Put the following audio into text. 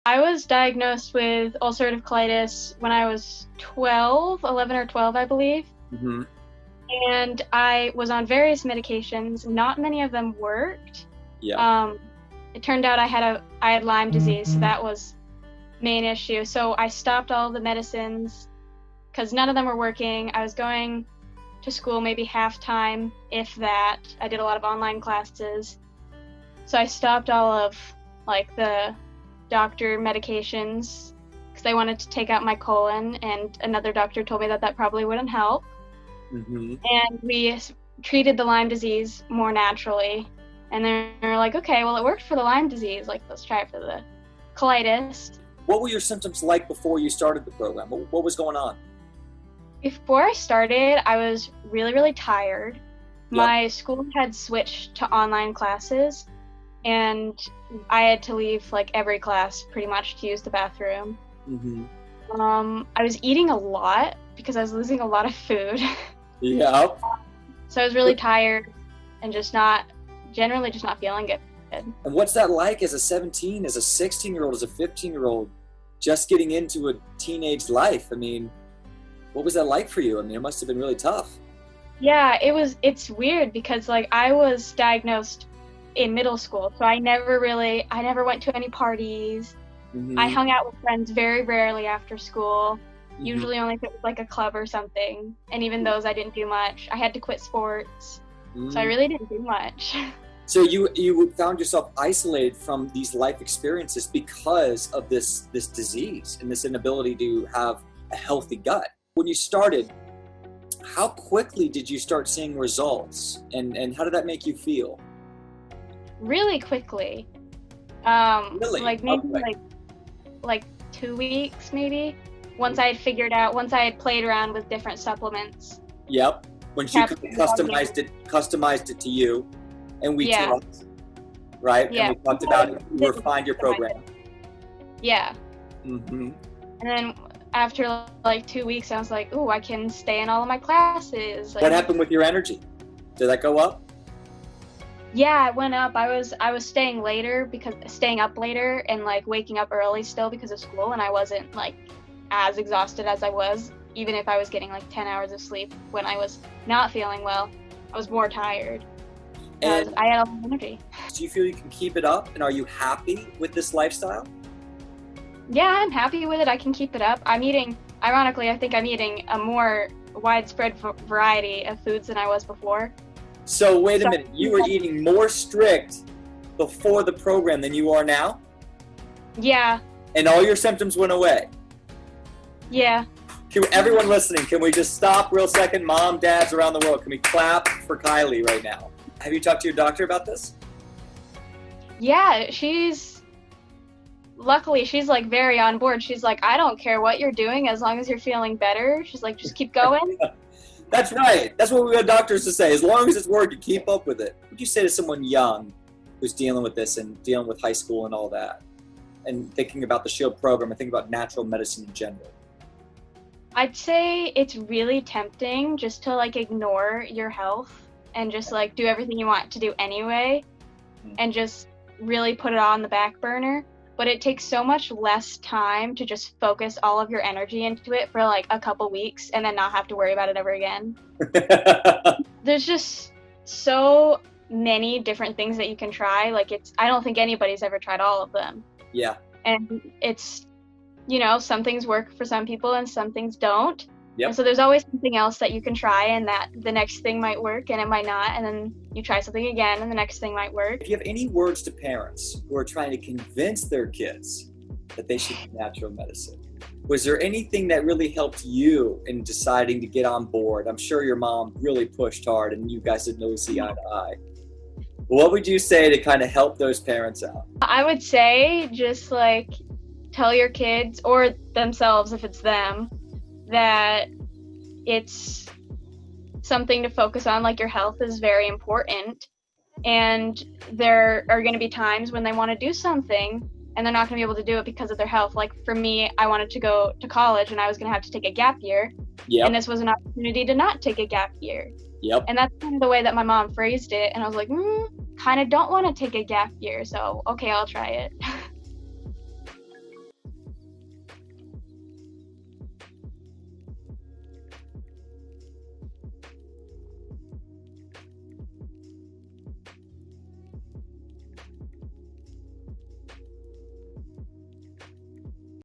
I was diagnosed with ulcerative colitis when I was 11 or 12, I believe. Mm-hmm. And I was on various medications. Not many of them worked. Yeah. It turned out I had Lyme disease, so that was main issue. So I stopped all the medicines because none of them were working. I was going to school maybe half time, if that. I did a lot of online classes. So I stopped all of like the doctor medications because they wanted to take out my colon, and another doctor told me that that probably wouldn't help. Mm-hmm. And we treated the Lyme disease more naturally. And then they were like, okay, well, it worked for the Lyme disease. Like, let's try it for the colitis. What were your symptoms like before you started the program? What was going on? Before I started, I was really, really tired. Yep. My school had switched to online classes, and I had to leave like every class pretty much to use the bathroom. Mm-hmm. I was eating a lot because I was losing a lot of food. Yeah. So I was really tired and generally just not feeling good. And what's that like as a 17, as a 16-year-old, as a 15-year-old, just getting into a teenage life? I mean, what was that like for you? I mean, it must have been really tough. Yeah, it's weird because like I was diagnosed in middle school, so I never went to any parties. Mm-hmm. I hung out with friends very rarely after school, usually only if it was like a club or something. And even those I didn't do much. I had to quit sports, so I really didn't do much. So you found yourself isolated from these life experiences because of this disease and this inability to have a healthy gut. When you started, how quickly did you start seeing results, and how did that make you feel? Really quickly. Really? Like maybe like 2 weeks maybe. Once I had played around with different supplements. Yep. When you customized it to you, and we talked, right? Yeah. And we talked about it. You refined your program. Yeah. Mm-hmm. And then after like 2 weeks, I was like, ooh, I can stay in all of my classes. Like, what happened with your energy? Did that go up? Yeah, it went up. I was staying up later and like waking up early still because of school, and I wasn't like as exhausted as I was, even if I was getting like 10 hours of sleep when I was not feeling well. I was more tired. And I had a lot of energy. Do you feel you can keep it up, and are you happy with this lifestyle? Yeah, I'm happy with it. I can keep it up. Ironically, I think I'm eating a more widespread variety of foods than I was before. So wait a minute, you were eating more strict before the program than you are now? Yeah. And all your symptoms went away? Yeah. Everyone listening, can we just stop real second? Mom, dads around the world, can we clap for Kiley right now? Have you talked to your doctor about this? Yeah, luckily she's like very on board. She's like, I don't care what you're doing as long as you're feeling better. She's like, just keep going. That's right. That's what we want doctors to say. As long as it's working, keep up with it. What would you say to someone young who's dealing with this and dealing with high school and all that, and thinking about the S.H.I.E.L.D. program and thinking about natural medicine in general? I'd say it's really tempting just to like ignore your health and just like do everything you want to do anyway, and just really put it on the back burner. But it takes so much less time to just focus all of your energy into it for like a couple weeks and then not have to worry about it ever again. There's just so many different things that you can try. Like I don't think anybody's ever tried all of them. Yeah. And it's, some things work for some people and some things don't. Yep. And so there's always something else that you can try, and that the next thing might work and it might not, and then you try something again and the next thing might work. If you have any words to parents who are trying to convince their kids that they should do natural medicine, was there anything that really helped you in deciding to get on board? I'm sure your mom really pushed hard and you guys didn't really see eye to eye. What would you say to kind of help those parents out? I would say just like tell your kids, or themselves if it's them, that it's something to focus on. Like, your health is very important, and there are going to be times when they want to do something and they're not going to be able to do it because of their health. Like for me, I wanted to go to college and I was going to have to take a gap year. Yep. And this was an opportunity to not take a gap year. Yep. And that's kind of the way that my mom phrased it, and I was like, kind of don't want to take a gap year, so okay, I'll try it.